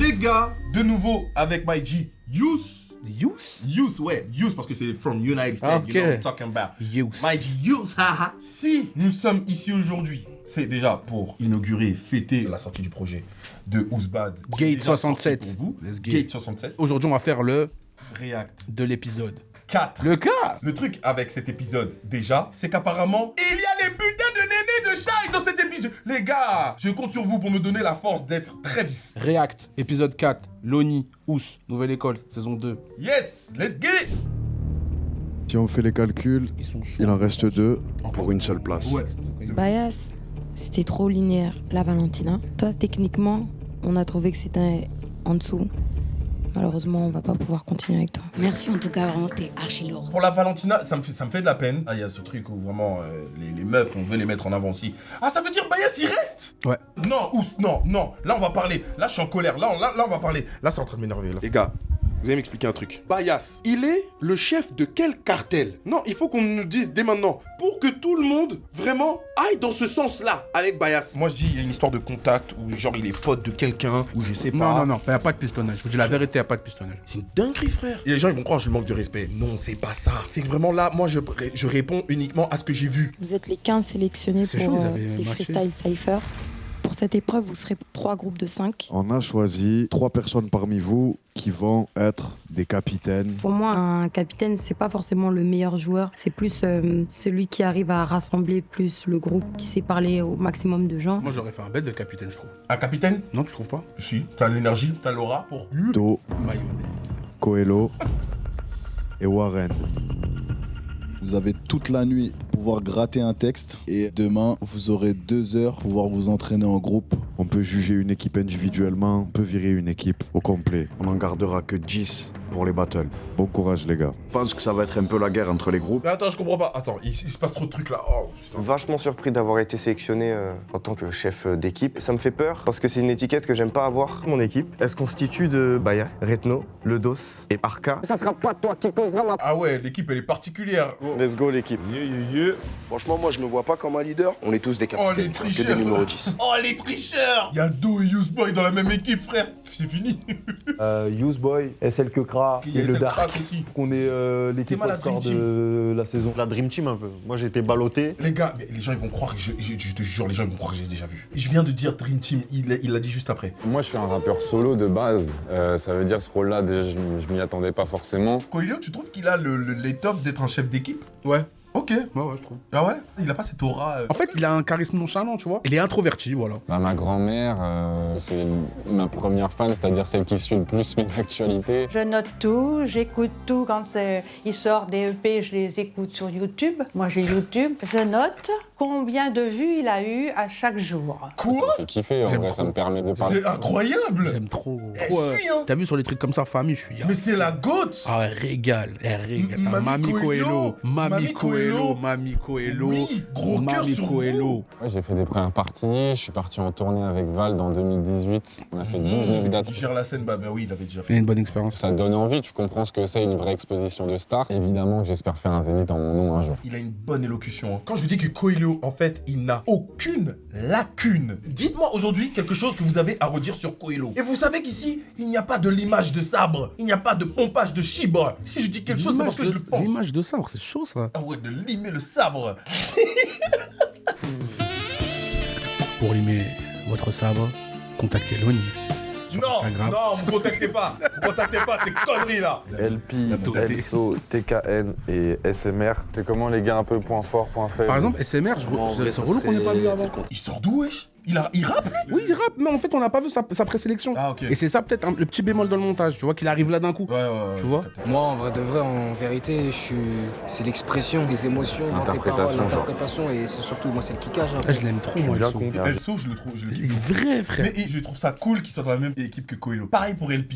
Les gars, de nouveau avec my G, Youth? Youth parce que c'est from United States, Okay. you know what I'm talking about. Youth. My G, Youth, haha. Si nous sommes ici aujourd'hui, c'est déjà pour inaugurer, fêter la sortie du projet de Ousbad. qui est Gate déjà 67. sorti pour vous. Let's get. Gate 67. Aujourd'hui, on va faire le React de l'épisode. 4. Le cas. Le truc avec cet épisode, déjà, c'est qu'apparemment, il y a les putains de nénés de Shai dans cet épisode. Les gars, je compte sur vous pour me donner la force d'être très vif. React, épisode 4. Loni, Ous, Nouvelle École, saison 2. Yes, let's get it. Si on fait les calculs, Ils sont chauds. il en reste 2 pour une seule place. Ouais. Bias, c'était trop linéaire. La Valentina, toi, techniquement, on a trouvé que c'était en dessous. Malheureusement, on va pas pouvoir continuer avec toi. Merci en tout cas, vraiment c'était archi lourd. Pour la Valentina, ça me fait de la peine. Ah, il y a ce truc où vraiment les meufs, on veut les mettre en avant aussi. Ah, ça veut dire Bias, il reste. Ouais. Non, Ous, non. Là, on va parler. Là, je suis en colère. Là, on va parler. Là, c'est en train de m'énerver. Là. Les gars, vous allez m'expliquer un truc. Bias, il est le chef de quel cartel? Non, il faut qu'on nous dise dès maintenant. Pour que tout le monde, vraiment, aille dans ce sens-là avec Bias. Moi, je dis, il y a une histoire de contact où, genre, il est pote de quelqu'un, ou je sais pas. Non, il n'y a pas de pistonnage. Je vous dis la vérité, il n'y a pas de pistonnage. C'est une dinguerie, frère. Et les gens, ils vont croire que je manque de respect. Non, c'est pas ça. C'est que vraiment là, moi, je réponds uniquement à ce que j'ai vu. Vous êtes les 15 sélectionnés C'est pour chaud, ils avaient les marché. freestyle cypher. Pour cette épreuve, vous serez 3 groupes de 5. On a choisi 3 personnes parmi vous qui vont être des capitaines. Pour moi, un capitaine, c'est pas forcément le meilleur joueur. C'est plus celui qui arrive à rassembler plus le groupe, qui sait parler au maximum de gens. Moi, j'aurais fait un bête de capitaine, je trouve. Un capitaine? Non, tu trouves pas? Si. T'as l'énergie, t'as l'aura pour. Do, Mayonnaise. Coelho et Warren. Vous avez toute la nuit pour pouvoir gratter un texte et demain, vous aurez 2 heures pour pouvoir vous entraîner en groupe. On peut juger une équipe individuellement, on peut virer une équipe au complet. On n'en gardera que 10 pour les battles. Bon courage les gars. Je pense que ça va être un peu la guerre entre les groupes. Mais attends, je comprends pas. Attends, il se passe trop de trucs là. Oh, putain. Vachement surpris d'avoir été sélectionné en tant que chef d'équipe. Ça me fait peur parce que c'est une étiquette que j'aime pas avoir. Mon équipe, elle se constitue de Baya, Retno, Ledos et Arca. Ça sera pas toi qui causera ma... Ah ouais, l'équipe elle est particulière. Let's go l'équipe. Franchement, moi, je me vois pas comme un leader. On est tous des Oh capitaines, les que des tricheurs. numéros 10. Oh les tricheurs. Y'a Do et Useboy dans la même équipe, frère. C'est fini. Useboy, SL Kekra Il y a et le SL Dark. Crack aussi. On est T'es l'équipe mal à all-star Dream de la saison. La Dream Team un peu. Moi j'ai été ballotté. Les gars, mais les gens ils vont croire que je te jure, les gens ils vont croire que j'ai déjà vu. Je viens de dire Dream Team, il l'a dit juste après. Moi, je suis un rappeur solo de base. Ça veut dire ce rôle-là, déjà, je m'y attendais pas forcément. Coelho, tu trouves qu'il a l'étoffe d'être un chef d'équipe? Ouais. Ok. Ouais, je trouve. Ah ouais? Il a pas cette aura. En fait, il a un charisme nonchalant, tu vois. Il est introverti, voilà. Bah, ma grand-mère, c'est ma première fan, c'est-à-dire celle qui suit le plus mes actualités. Je note tout, j'écoute tout quand il sort des EP, je les écoute sur YouTube. Moi j'ai YouTube. Je note combien de vues il a eu à chaque jour. Ça me fait kiffer, en J'aime vrai, trop. ça me permet de parler. C'est incroyable! J'aime trop. Elle suit, hein. T'as vu sur les trucs comme ça, famille, je suis. Mais c'est la goat! Ah, elle régale. Mamie Mamie Coelho. Coelho. Mamie Mamie Coelho. Oui, gros cœur Mamie sur Coelho. Ouais, j'ai fait des premières parties, je suis parti en tournée avec Vald en 2018. On a fait 19 dates. Il gère la scène, bah oui, il avait déjà Il fait. a une bonne expérience. Ça donne envie, tu comprends ce que c'est une vraie exposition de star. Évidemment que j'espère faire un zénith en mon nom un jour. Il a une bonne élocution. Hein. Quand je vous dis que Coelho, en fait, il n'a aucune lacune. Dites-moi aujourd'hui quelque chose que vous avez à redire sur Coelho. Et vous savez qu'ici, il n'y a pas de limage de sabre. Il n'y a pas de pompage de chibre. Si je dis quelque chose, c'est parce que je le pense. L'image de sabre, c'est chaud ça. Ah ouais, de limer le sabre. Pour limer votre sabre, contactez Loni. Sur Non, Instagram. non, vous contactez pas. Vous contactez pas ces conneries là. LP, autorité. Elso, TKN et SMR. C'est comment les gars un peu point fort, point faible? Par exemple, SMR, c'est relou qu'on n'ait pas vu avant. Il sort d'où, wesh? Il rappe lui? Oui, il rappe, mais en fait, on n'a pas vu sa présélection. Ah, ok. Et c'est ça, peut-être, le petit bémol dans le montage, tu vois, qu'il arrive là d'un coup. Ouais. Tu vois? Moi, en vrai de vrai, en vérité, c'est l'expression des émotions dans tes paroles, L'interprétation, genre. l'interprétation, et c'est surtout, moi, c'est le kickage. hein. Ah, je l'aime trop, moi, bien Elso. con. Elso, je le Il est kiffe. vrai, frère. Mais je trouve ça cool qu'il soit dans la même équipe que Coelho. Pareil pour LP.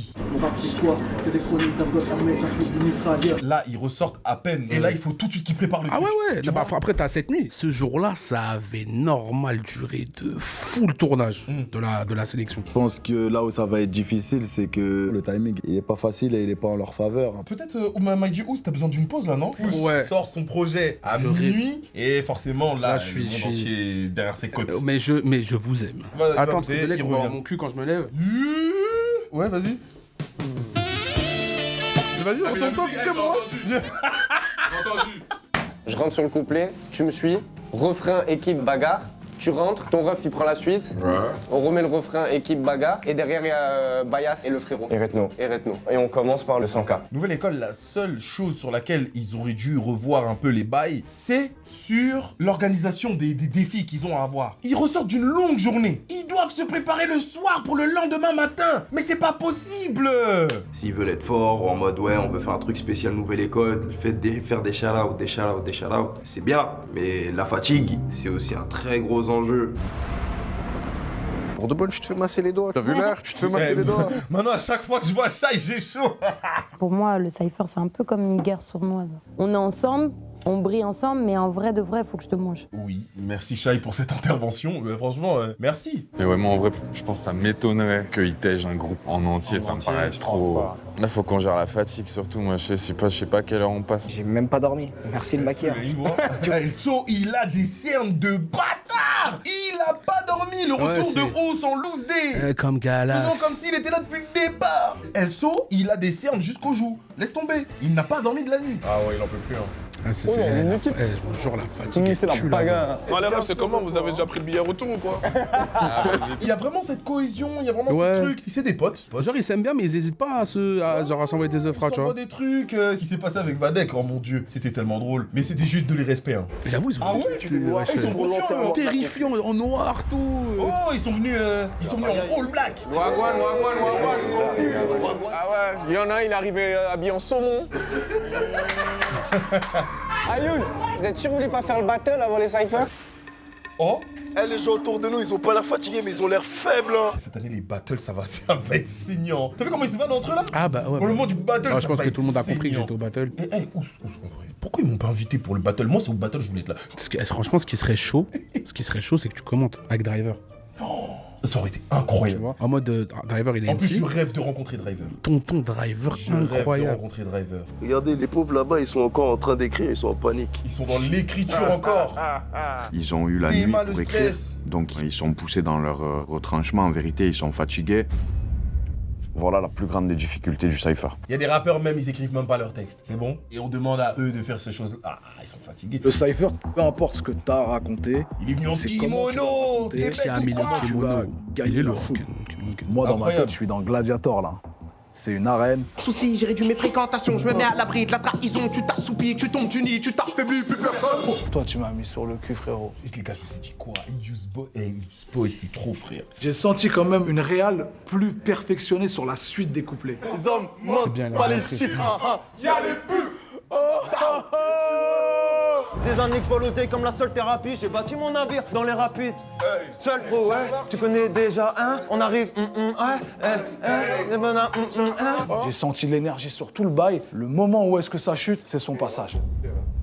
Là, ils ressortent à peine. Et là, il faut tout de suite qu'ils préparent le Ah truc. ouais, Tu bah, vois. après t'as cette nuit. Ce jour-là, ça avait normal duré de fou le tournage de la sélection. Je pense que là où ça va être difficile, c'est que le timing, il est pas facile et il est pas en leur faveur. Peut-être, Maïdi Ous, t'as besoin d'une pause là, non Ous Ouais. sort son projet à Je minuit. Et forcément, là, Là, je le suis- monde entier derrière ses côtes. Mais je vous aime. Voilà, Attends, comme c'est, parce que il on va voir revient. mon cul quand je me lève. Ouais, vas-y. Vas-y, retourne-toi, vite fait, moi. Je rentre sur le couplet, tu me suis, refrain, équipe, bagarre. Tu rentres, ton ref il prend la suite, on remet le refrain, équipe, bagarre, et derrière il y a Bayas et le frérot. Et Retno. Et on commence par le 100K. Nouvelle école, la seule chose sur laquelle ils auraient dû revoir un peu les bails, c'est sur l'organisation des défis qu'ils ont à avoir. Ils ressortent d'une longue journée. Ils doivent se préparer le soir pour le lendemain matin. Mais c'est pas possible. S'ils veulent être forts, en mode ouais, on veut faire un truc spécial nouvelle école, faire des shout-outs, c'est bien. Mais la fatigue, c'est aussi un très gros enjeu. Pour de bonne, tu te fais masser les doigts. T'as vu l'air? Tu te fais masser les doigts. Maintenant, à chaque fois que je vois Shai, j'ai chaud. Pour moi, le cypher, c'est un peu comme une guerre sournoise. On est ensemble, on brille ensemble, mais en vrai de vrai, il faut que je te mange. Oui, merci Shai pour cette intervention. Franchement, merci. Mais ouais, moi en vrai, je pense que ça m'étonnerait qu'ils tègent un groupe en entier, ça me paraît trop. Là, faut qu'on gère la fatigue surtout. Moi, je sais pas quelle heure on passe. J'ai même pas dormi. Merci le maquillage. Elso, il a des cernes de bâtard. Il a pas dormi. Le retour de Rose en loose day. Comme Galas. Faisons comme s'il était là depuis le départ. Elso, il a des cernes jusqu'aux joues. Laisse tomber. Il n'a pas dormi de la nuit. Ah ouais, il en peut plus. Ah, je vous jure, la fatigue. C'est la bagarre. Non, les refs, c'est comment? Vous avez déjà pris le billet retour ou quoi? Il y a vraiment cette cohésion, il y a vraiment ce truc. C'est des potes. Genre, ils s'aiment bien, mais ils hésitent pas à s'envoyer des œufs, tu vois. Ils s'envoient des trucs. Ce qui s'est passé avec Vadek, oh mon dieu, c'était tellement drôle. Mais c'était juste de l'irrespect. Hein. J'avoue, ils sont ils sont confiants, terrifiants, en noir, tout. Oh, ils sont venus en all black. Wagwan. Ah ouais, il y en a un, il est arrivé habillé en saumon. Ayouz, vous êtes sûr que vous voulez pas faire le battle avant les cyphers? Oh, Les gens autour de nous, ils ont pas l'air fatigués, mais ils ont l'air faibles. cette année, les battles, ça va être saignant. T'as vu comment ils se vannent entre eux là? Ah bah ouais. Au moment du battle, ça je pense va que être tout le monde a compris que saignant. j'étais au battle. Où en vrai? Pourquoi ils m'ont pas invité pour le battle? Moi, c'est au battle, je voulais être là. Franchement, ce qui serait chaud, c'est que tu commentes avec Driver. Ça aurait été incroyable. Tu vois, en mode Driver, il est En plus, MC. je rêve de rencontrer Driver. Tonton Driver, Je rêve de incroyable. rencontrer Driver. Regardez, les pauvres là-bas, ils sont encore en train d'écrire, ils sont en panique. Ils sont dans l'écriture encore. Ils ont eu la T'es nuit mal pour le écrire, stress. donc ils sont poussés dans leur retranchement. En vérité, ils sont fatigués. Voilà la plus grande des difficultés du cypher. Il y a des rappeurs même, ils écrivent même pas leurs textes. C'est bon? Et on demande à eux de faire ces choses. Ah, ils sont fatigués. Le cypher, peu importe ce que t'as à raconter, Il est venu en c'est comment tu vas kimono. raconter, T'es qui a bête mis ou le quoi? tu vas gagner la foule. Moi, dans ma Incroyable. tête, je suis dans Gladiator, là. C'est une arène. Souci, j'ai réduit mes fréquentations, je me mets à l'abri de la trahison, tu t'assoupis, tu tombes, tu nies, tu t'affaiblis, plus personne. Toi, tu m'as mis sur le cul, frérot. Les gars, je vous ai dit quoi? Useboy, c'est trop frère. J'ai senti quand même une réal plus perfectionnée sur la suite des couplets. Les hommes montent bien, pas là, les c'est- chiffres. Y'a les pubs. Des années que je vois l'oseille comme la seule thérapie, j'ai bâti mon navire dans les rapides. Seul pro, ouais, tu connais déjà, hein? On arrive, J'ai senti l'énergie sur tout le bail. Le moment où est-ce que ça chute, c'est son passage.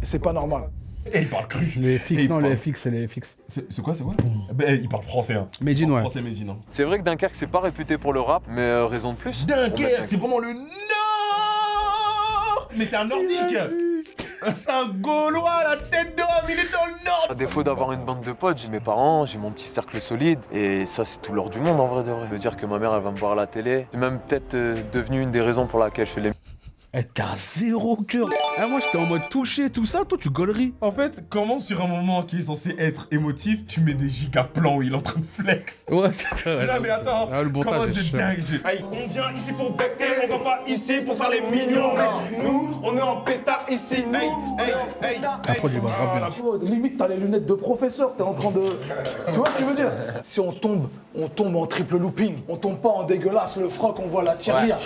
Et c'est pas normal. Et il parle cru. Les Et FX, il non, parle- les FX, c'est les FX. C'est quoi, c'est quoi? Ben, il parle français, hein. Made in, ouais. Français, Made in, hein. C'est vrai que Dunkerque, c'est pas réputé pour le rap, mais raison de plus. Dunkerque, c'est vraiment le Nord. Mais c'est un Nordique. C'est un Gaulois, la tête d'homme, il est dans le Nord. À défaut d'avoir une bande de potes, j'ai mes parents, j'ai mon petit cercle solide, et ça c'est tout l'or du monde en vrai de vrai. Me dire que ma mère elle va me voir à la télé, c'est même peut-être devenu une des raisons pour laquelle je fais les... T'as zéro cœur. Ah, moi, j'étais en mode touché, tout ça. Toi, tu gauleries. En fait, comment sur un moment qui est censé être émotif, tu mets des giga plans où il est en train de flex? Ouais, c'est ça. Ouais, Non mais attends, le montage comment est t'es chiant. dingue? On vient ici pour becter, on va pas ici pour faire les mignons, mec. Nous, on est en pétard ici, nous. Après, il va grave bien. Oh, limite, t'as les lunettes de professeur, t'es en train de... Tu vois ce que je veux dire? Si on tombe en triple looping. On tombe pas en dégueulasse, le froc, on voit la tirelire.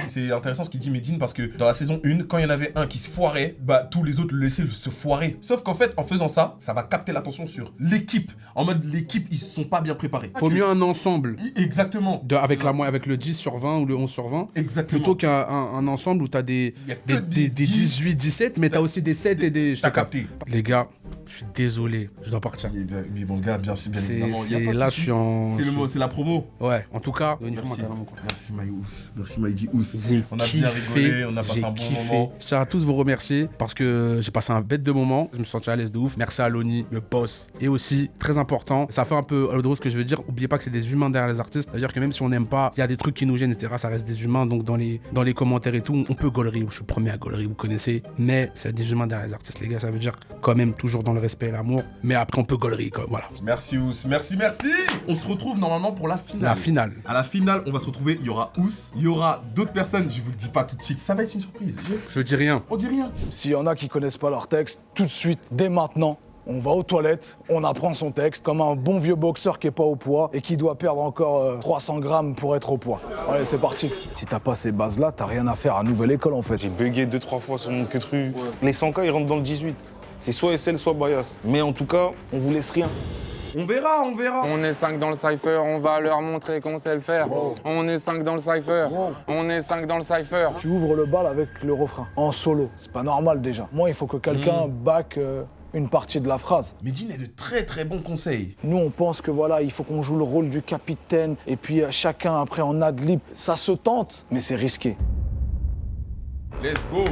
C'est intéressant ce qu'il dit Medine parce que dans la saison 1, quand il y en avait un qui se foirait, bah tous les autres le laissaient se foirer. Sauf qu'en fait, en faisant ça, ça va capter l'attention sur l'équipe. En mode l'équipe, ils se sont pas bien préparés. Faut mieux un ensemble. Exactement. Avec le 10 sur 20 ou le 11 sur 20. Exactement. Plutôt qu'un ensemble où t'as des 18, 17, mais t'as aussi des 7 et des... T'as capté. Les gars, Je suis désolé, je dois partir. Mais bon, gars, bien évidemment. Là, je suis en. C'est le mot, c'est la promo. Ouais, en tout cas, Merci Maïous. Merci Maïdi Ous. On a bien rigolé, on a passé un bon moment. Je tiens à tous vous remercier parce que j'ai passé un bête de moment. Je me suis senti à l'aise de ouf. Merci à Loni, le boss. Et aussi, très important, ça fait un peu drôle ce que je veux dire. Oubliez pas que c'est des humains derrière les artistes. C'est-à-dire que même si on n'aime pas, il y a des trucs qui nous gênent, etc. Ça reste des humains. Donc dans les commentaires et tout, on peut gaulerie. Je suis le premier à gaulerie, vous connaissez. Mais c'est des humains derrière les artistes, les gars. Ça veut dire quand même toujours dans le respect et l'amour. Mais après, on peut gaulerie, quoi. Voilà. Merci Ous. Merci. On se retrouve normalement pour la finale. La finale. À la finale, on va se retrouver. Il y aura Ous. Il y aura d'autres personnes. Je vous le dis pas tout de suite. Ça va être une surprise. Je dis rien. On dit rien. S'il y en a qui connaissent pas leur texte, tout de suite, dès maintenant, on va aux toilettes, on apprend son texte comme un bon vieux boxeur qui est pas au poids et qui doit perdre encore 300 grammes pour être au poids. Allez, c'est parti. Si t'as pas ces bases-là, t'as rien à faire à Nouvelle École en fait. J'ai bugué 2-3 fois sur mon queutru. Ouais. Les 100K, ils rentrent dans le 18. C'est soit SL, soit Bias. Mais en tout cas, on vous laisse rien. On verra. On est 5 dans le cypher, on va leur montrer qu'on sait le faire. Wow. On est 5 dans le cypher, On est 5 dans le cypher. Tu ouvres le bal avec le refrain, en solo. C'est pas normal déjà. Moi, il faut que quelqu'un back une partie de la phrase. Medine est de très bons conseils. Nous, on pense que voilà, il faut qu'on joue le rôle du capitaine et puis chacun après en ad-lib. Ça se tente, mais c'est risqué. Let's go.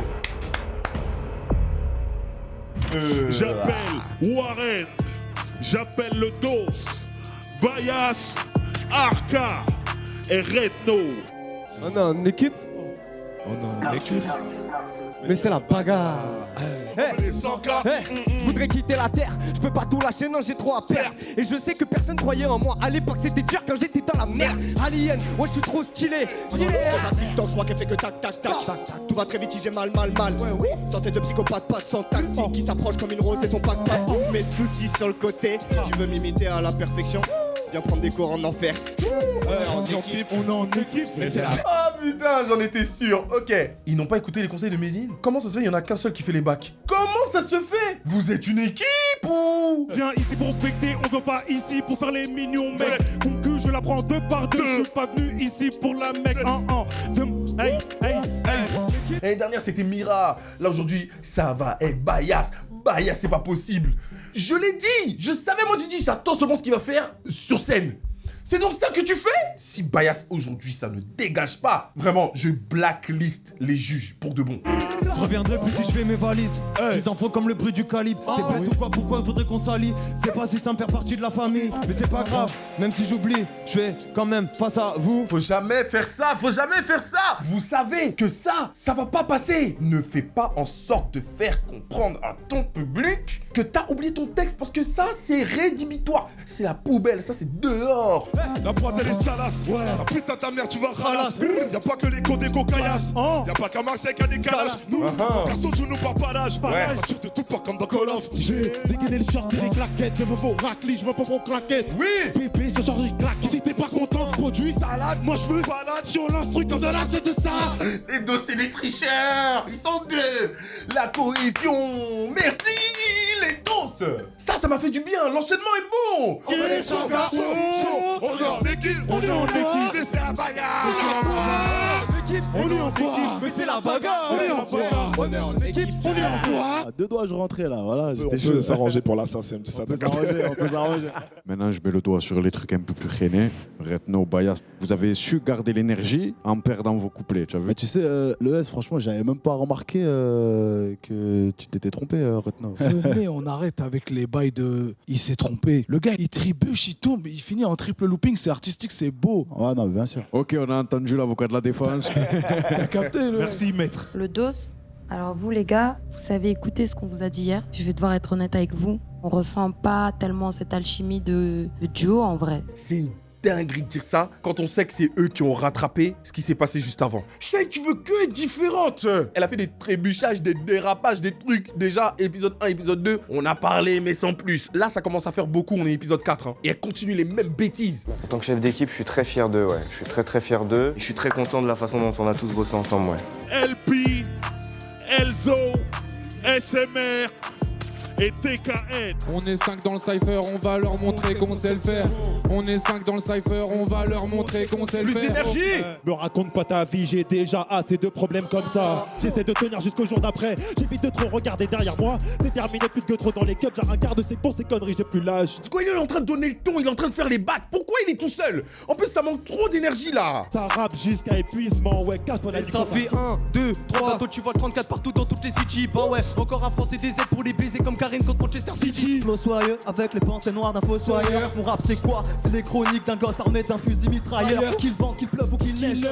J'appelle Warren, j'appelle le Dos, Bias, Arca et Retno. On est en équipe. Mais c'est la bagarre. Je voudrais quitter la terre, je peux pas tout lâcher, non j'ai trop à perdre. Et je sais que personne croyait en moi, à l'époque c'était dur quand j'étais dans la merde. Alien, ouais je suis trop stylé. Dans le choix qui fait que tac tac tac. Tout va très vite, j'ai mal. Santé de psychopathe, pas de sans tactique. Qui s'approche comme une rose et son pack. Mes soucis sur le côté, si tu veux m'imiter à la perfection, viens prendre des cours en enfer. On est en équipe, mais c'est la... Ah putain, j'en étais sûr. Ok. Ils n'ont pas écouté les conseils de Medine. Comment ça se fait, il y en a qu'un seul qui fait les bacs? Comment ça se fait? Vous êtes une équipe ou... Viens ici pour péter, on veut pas ici pour faire les mignons, mec. Que je la prends 2 par 2. Je suis pas venu ici pour la mec. Hey. L'année dernière, c'était Mira. Là, aujourd'hui, ça va être Bias. Bias, c'est pas possible. Je l'ai dit. Je savais, moi, Didi, j'attends seulement ce qu'il va faire sur scène. C'est donc ça que tu fais? Si Bias aujourd'hui ça ne dégage pas, vraiment je blacklist les juges pour de bon. Je reviendrai plus si je fais mes valises. Les enfants comme le bruit du calibre. T'es bête ou quoi? Pourquoi faudrait qu'on s'allie? C'est pas si simple faire partie de la famille. Mais c'est pas grave, même si j'oublie, je fais quand même face à vous. Faut jamais faire ça. Vous savez que ça va pas passer. Ne fais pas en sorte de faire comprendre à ton public que t'as oublié ton texte parce que ça c'est rédhibitoire. C'est la poubelle, ça c'est dehors. La boîte elle est salace, la putain ta mère tu vas ralasse. Y'a pas que les codés cocaillasses, y'a pas qu'à Marseille qu'à des calages. Nous, personne joue nous par palage. Ça tire de tout part comme dans Call of. J'ai dégainé le short et les claquettes. Je veux vos raclis, je veux pas vos claquettes. Oui, bébé ce genre de claque. Si t'es pas content, produit salade. Moi je veux balade sur l'instru comme de la c'est de ça. Les deux c'est des tricheurs. Ils sont deux. La cohésion. Merci les dos. Ça m'a fait du bien. L'enchaînement est bon. On est en équipe, mais c'est la bagarre. On est en quoi? Mais c'est la bagarre. On est en équipe, on est en quoi? À 2 doigts je rentrais là, voilà. On peut s'arranger pour l'assassin, c'est ça. On peut s'arranger. Maintenant, je mets le doigt sur les trucs un peu plus freinés. Retno, Bias, vous avez su garder l'énergie en perdant vos couplets, tu as vu? Mais tu sais, le S, franchement, j'avais même pas remarqué que tu t'étais trompé, Retno. Venez, on arrête avec les bails de... Il s'est trompé. Le gars, il trébuche, il tombe, il finit en triple looping, c'est artistique, c'est beau. Ouais, non, bien sûr. Ok, on a entendu l'avocat de la défense. T'as capté, Merci, maître. Le dos. Alors vous les gars, vous savez écouter ce qu'on vous a dit hier. Je vais devoir être honnête avec vous. On ressent pas tellement cette alchimie de duo en vrai. C'est une dinguerie de dire ça quand on sait que c'est eux qui ont rattrapé ce qui s'est passé juste avant. Je sais que tu veux que être différente. Elle a fait des trébuchages, des dérapages, des trucs. Déjà, épisode 1, épisode 2, on a parlé mais sans plus. Là, ça commence à faire beaucoup, on est épisode 4. Et elle continue les mêmes bêtises. En tant que chef d'équipe, je suis très fier d'eux, ouais. Je suis très fier d'eux. Je suis très content de la façon dont on a tous bossé ensemble, ouais. LP, Elzo, SMR et TKN. On est 5 dans le cypher, on va leur montrer qu'on sait le faire. On est 5 dans le cypher, on va leur montrer qu'on sait le faire. Plus d'énergie. Me raconte pas ta vie, j'ai déjà assez de problèmes comme ça. J'essaie de tenir jusqu'au jour d'après, j'évite de trop regarder derrière moi. C'est terminé, plus que trop dans les cups, j'ai un quart de c'est pour ces conneries, j'ai plus l'âge. Quoi, il est en train de donner le ton, il est en train de faire les bacs. Pourquoi il est tout seul? En plus, ça manque trop d'énergie là. Ça rappe jusqu'à épuisement, ouais, casse-toi la Ça fait 1, 2, 3, toi tu vois 34 partout dans toutes les cities. Bah ouais, encore un français des aides pour les baiser comme Karim contre Manchester City. Flow soyeux, avec les pensées noires d'un fossoyeur. Mon rap c'est quoi? C'est les chroniques d'un gosse armé d'un fusil mitrailleur. Qu'il vente, qu'il pleuve ou qu'il neige. Son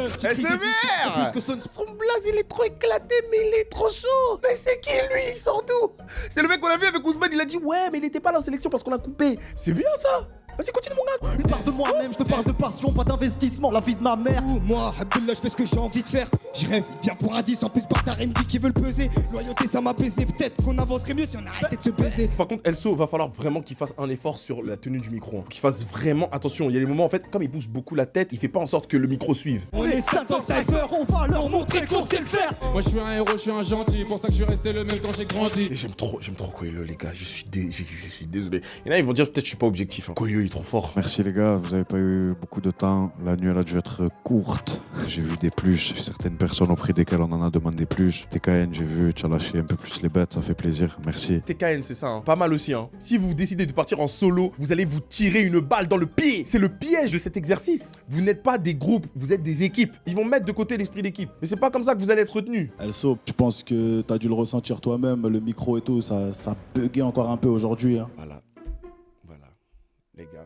blaze il est trop éclaté, mais il est trop chaud. Mais c'est qui lui? Il sort d'où? C'est le mec qu'on a vu avec Ousmane, il a dit ouais, mais il était pas là en sélection parce qu'on l'a coupé. C'est bien ça. Vas-y, continue mon gars. Je parle de moi-même, je te parle de passion, pas d'investissement, la vie de ma mère. Moi, Abdullah, je fais ce que j'ai envie de faire. Je rêve, il vient pour un 10, en plus par ta RMD qui veut le peser. Loyauté, ça m'a baisé, peut-être qu'on avancerait mieux si on arrêtait de se baiser. Par contre, Elso, va falloir vraiment qu'il fasse un effort sur la tenue du micro. Qu'il fasse vraiment attention. Il y a des moments, en fait, comme il bouge beaucoup la tête, il fait pas en sorte que le micro suive. On est 5 dans le cypher, on va leur montrer qu'on sait le faire. Moi je suis un héros, je suis un gentil, pour ça que je suis resté le même quand j'ai grandi. Et j'aime trop Koyo, les gars. Je suis désolé. Et là, ils vont dire peut-être que je suis pas objectif. Hein. Koyo, il est trop fort. Merci les gars, vous avez pas eu beaucoup de temps. La nuit, elle a dû être courte. J'ai vu des plus. Certaines personnes au prix desquelles on en a demandé plus. TKN, j'ai vu, tu as lâché un peu plus les bêtes, ça fait plaisir. Merci. TKN, c'est ça. Hein. Pas mal aussi. Hein. Si vous décidez de partir en solo, vous allez vous tirer une balle dans le pied. C'est le piège de cet exercice. Vous n'êtes pas des groupes, vous êtes des équipes. Ils vont mettre de côté l'esprit d'équipe. Mais c'est pas comme ça que vous allez être retenu. Elso, je pense que t'as dû le ressentir toi-même, le micro et tout, ça buguait encore un peu aujourd'hui. Hein. Voilà, les gars.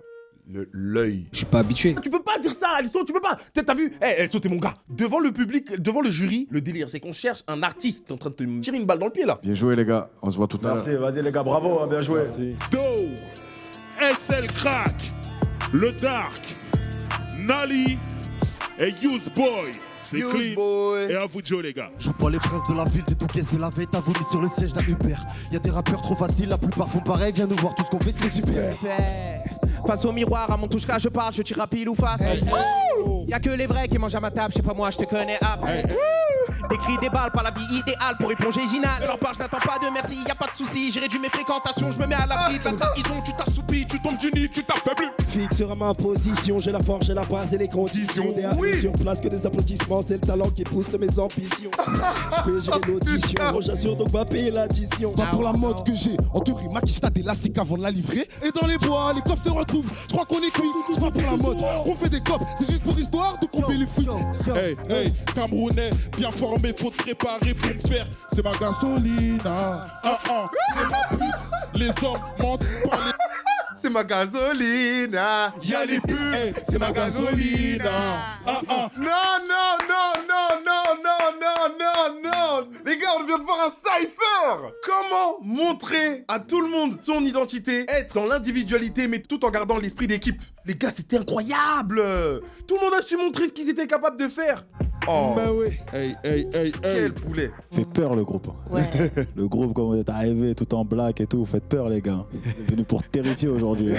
L'œil. Je suis pas habitué. Tu peux pas dire ça, Elso, tu peux pas. T'as vu? Elso, t'es mon gars. Devant le public, devant le jury, le délire, c'est qu'on cherche un artiste en train de te tirer une balle dans le pied là. Bien joué les gars, on se voit tout à l'heure. Merci, vas-y les gars, bravo, hein, bien joué. Do, SL Crack, Le Dark, Nali et Use Boy. C'est clean. Et à vous de jouer les gars. Je vois les princes de la ville, t'es tout guess de la veille, t'as vomi sur le siège d'un Uber. Y'a des rappeurs trop faciles, la plupart font pareil, viens nous voir tout ce qu'on fait, c'est super. Face au miroir, à mon touche-cas, je parle, je tire à pile ou face. Y'a que les vrais qui mangent à ma table, je sais pas moi, je te connais après. Des cris, des balles, pas la vie idéale pour y plonger Ginal. De leur part, je n'attends pas de merci, y a pas de soucis, j'ai réduit mes fréquentations, je me mets à l'abri de la trahison, tu t'assoupis, tu tombes du nid, tu t'affaiblis. Fixera ma position, j'ai la force, j'ai la base et les conditions. Des avis sur place que des applaudissements, c'est le talent qui pousse mes ambitions. Fais gérer l'audition, j'assure donc va payer l'addition. Pas pour la mode que j'ai, en théorie, maquille t'as d'élastique avant de la livrer. Et dans les bois, les coffres te retrouvent, je crois qu'on est cuit, c'est pas pour la mode. On fait des coffres, c'est juste pour histoire de combler les fruits. Hey, hey, Camerounais, bien formé, faut te préparer pour me faire. C'est ma gasolina. C'est ma pute, les hommes mentent pas les. C'est ma gasolina. Y'a les putes, hey, c'est ma gasolina. Non. Les gars, on vient de voir un cypher. Comment montrer à tout le monde son identité, être dans l'individualité, mais tout en gardant l'esprit d'équipe. Les gars, c'était incroyable. Tout le monde a su montrer ce qu'ils étaient capables de faire. Oh, bah ouais. Hey. Quel poulet. Fait peur le groupe. Ouais. Le groupe, quand vous êtes arrivé tout en black et tout, vous faites peur les gars. Vous êtes venus pour terrifier aujourd'hui.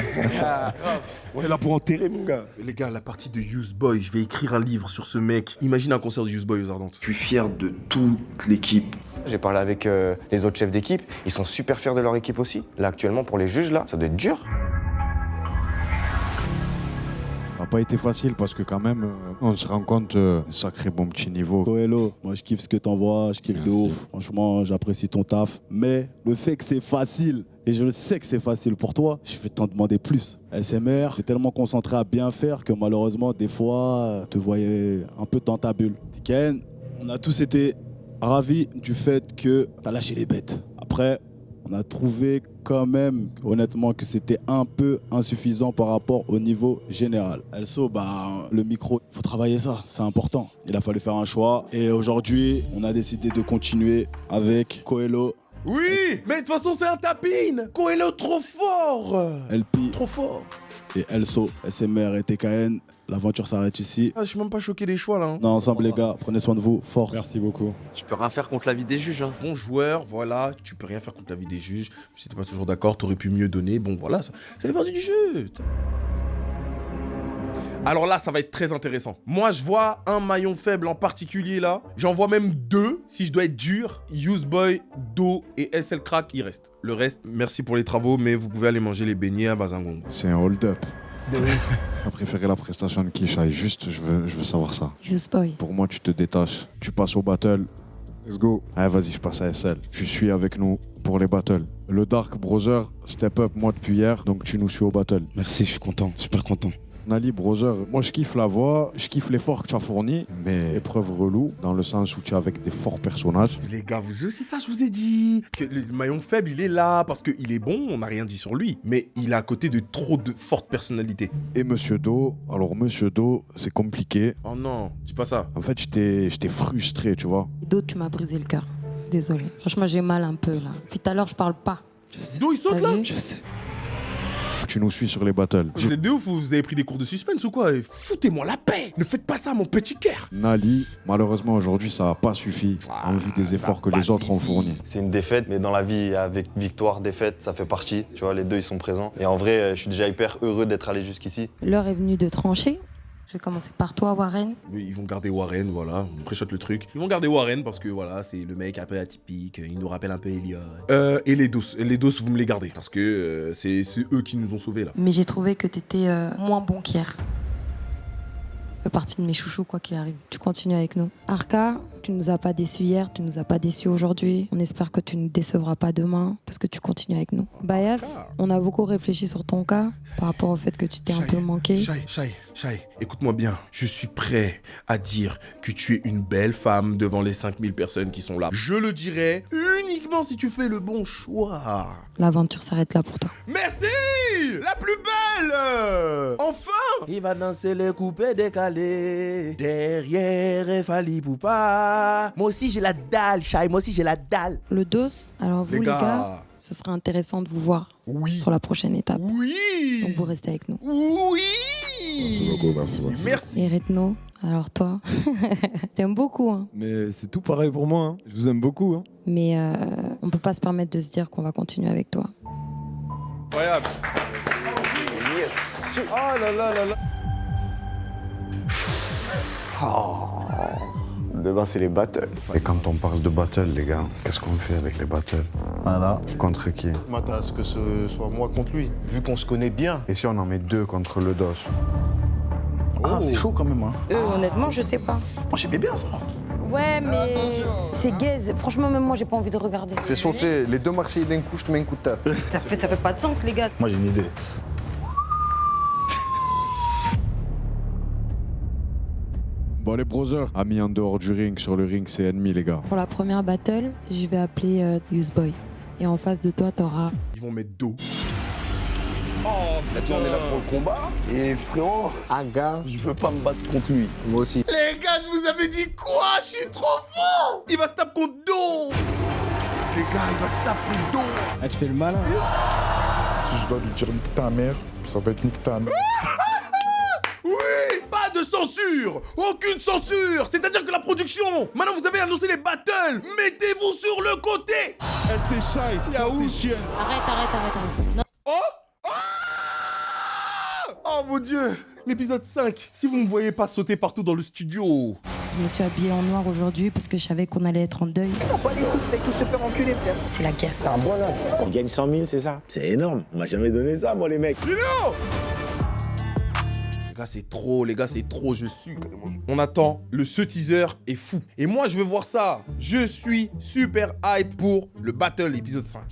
On est là pour enterrer mon gars. Les gars, la partie de Use Boy, je vais écrire un livre sur ce mec. Imagine un concert de Use Boy aux Ardentes. Je suis fier de toute l'équipe. J'ai parlé avec les autres chefs d'équipe, ils sont super fiers de leur équipe aussi. Là actuellement pour les juges là, ça doit être dur. Ça n'a pas été facile parce que quand même, on se rend compte un sacré bon petit niveau. Coelho, moi je kiffe ce que t'envoies, je kiffe de ouf. Franchement, j'apprécie ton taf. Mais le fait que c'est facile, et je le sais que c'est facile pour toi, je vais t'en demander plus. SMR, t'es tellement concentré à bien faire que malheureusement, des fois, te voyais un peu dans ta bulle. TKN, on a tous été ravis du fait que t'as lâché les bêtes. Après, on a trouvé quand même, honnêtement, que c'était un peu insuffisant par rapport au niveau général. Elso, le micro, il faut travailler ça, c'est important. Il a fallu faire un choix. Et aujourd'hui, on a décidé de continuer avec Coelho. Oui, mais de toute façon, c'est un tapine. Coelho, trop fort. LP, trop fort. Et Elso, SMR et TKN. L'aventure s'arrête ici. Je suis même pas choqué des choix là. Hein. Non, ensemble les gars, prenez soin de vous, force. Merci beaucoup. Tu peux rien faire contre l'avis des juges. Hein. Bon joueur, voilà, tu peux rien faire contre l'avis des juges. Si t'es pas toujours d'accord, t'aurais pu mieux donner. Bon voilà, ça fait partie du jeu. Alors là, ça va être très intéressant. Moi, je vois un maillon faible en particulier là. J'en vois même 2, si je dois être dur. Useboy, Do et SL Crack, il reste. Le reste, merci pour les travaux, mais vous pouvez aller manger les beignets à Bazangong. C'est un hold-up. T'as préféré la prestation de qui, Shai? Juste, je veux savoir ça. Useboy. Pour moi, tu te détaches. Tu passes au battle. Let's go. Allez, vas-y, je passe à SL. Tu suis avec nous pour les battles. Le Dark Brother, step up moi depuis hier, donc tu nous suis au battle. Merci, je suis content, super content. Nali Brother, moi je kiffe la voix, je kiffe l'effort que tu as fourni, mais épreuve relou, dans le sens où tu es avec des forts personnages. Les gars, c'est ça, je vous ai dit. Que le maillon faible, il est là parce qu'il est bon, on n'a rien dit sur lui. Mais il est à côté de trop de fortes personnalités. Et Monsieur Do, alors Monsieur Do, c'est compliqué. Oh non, dis pas ça. En fait, j'étais frustré, tu vois. Do, tu m'as brisé le cœur. Désolée. Franchement, j'ai mal un peu là. Puis tout à l'heure, je parle pas. Do, il saute là? Je sais. Tu nous suis sur les battles. Vous êtes des ouf ou vous avez pris des cours de suspense ou quoi? Foutez-moi la paix. Ne faites pas ça, mon petit cœur. Nali, malheureusement aujourd'hui ça n'a pas suffi en vue des efforts que les autres ont fournis. C'est une défaite, mais dans la vie, avec victoire, défaite, ça fait partie. Tu vois, les deux, ils sont présents. Et en vrai, je suis déjà hyper heureux d'être allé jusqu'ici. L'heure est venue de trancher. Je vais commencer par toi, Warren. Oui, ils vont garder Warren, voilà. On préchote le truc. Ils vont garder Warren parce que voilà, c'est le mec un peu atypique. Il nous rappelle un peu Elliot. Et les dos. Les dos, vous me les gardez parce que c'est eux qui nous ont sauvés là. Mais j'ai trouvé que t'étais moins bon qu'hier. Fais partie de mes chouchous, quoi qu'il arrive. Tu continues avec nous. Arca, tu nous as pas déçus hier, tu nous as pas déçus aujourd'hui. On espère que tu ne décevras pas demain parce que tu continues avec nous. Bayas, on a beaucoup réfléchi sur ton cas par rapport au fait que tu t'es un peu manqué. Shai, écoute-moi bien. Je suis prêt à dire que tu es une belle femme devant les 5000 personnes qui sont là. Je le dirai uniquement si tu fais le bon choix. L'aventure s'arrête là pour toi. Merci! La plus belle! Enfin! Il va danser les coupés décalés. Derrière, Fali Poupa. Moi aussi, j'ai la dalle, Shai. Moi aussi, j'ai la dalle. Le dos, alors vous les gars, ce serait intéressant de vous voir sur la prochaine étape. Oui! Donc vous restez avec nous. Oui! Merci. Et Retno, alors toi, t'aimes beaucoup, hein. Mais c'est tout pareil pour moi, hein. Je vous aime beaucoup, hein. Mais on peut pas se permettre de se dire qu'on va continuer avec toi. Incroyable. Yes. Oh là là là là. Demain, c'est les battles. Et quand on parle de battle, les gars, qu'est-ce qu'on fait avec les battles? Voilà. Contre qui? Moi, t'as ce que ce soit moi contre lui, vu qu'on se connaît bien. Et si on en met 2 contre le DOS? Ah, c'est chaud quand même, hein. Honnêtement, je sais pas. Moi, j'aimais bien ça. Ouais, mais c'est gaze. Franchement, même moi, j'ai pas envie de regarder. Fais sauter les deux Marseillais d'un coup, je te mets un coup de tape. Ça fait pas de sens, les gars. Moi, j'ai une idée. Bon, les brothers, amis en dehors du ring, sur le ring, c'est ennemi, les gars. Pour la première battle, je vais appeler Useboy. Et en face de toi, t'auras... Ils vont mettre dos. Oh, maintenant on est là pour le combat. Et frérot, Aga, je veux pas me battre contre lui. Moi aussi. Les gars, je vous avais dit quoi? Je suis trop fort. Il va se taper contre dos. Les gars, il va se taper contre dos. Ah, tu fais le malin. Si je dois lui dire nique ta mère, ça va être nique ta mère. Oui, pas de censure. Aucune censure. C'est-à-dire que la production, maintenant vous avez annoncé les battles. Mettez-vous sur le côté. Elle fait shy, elle fait chienne. Arrête. Non. Oh mon Dieu. L'épisode 5. Si vous ne me voyez pas sauter partout dans le studio. Je me suis habillée en noir aujourd'hui parce que je savais qu'on allait être en deuil. On va les coups, c'est tous se faire enculer, frère. C'est la guerre. T'as un bon homme. On gagne 100 000, c'est ça? C'est énorme. On m'a jamais donné ça, moi, les mecs. Les gars, c'est trop, je suis. On attend, ce teaser est fou. Et moi, je veux voir ça. Je suis super hype pour le battle épisode 5.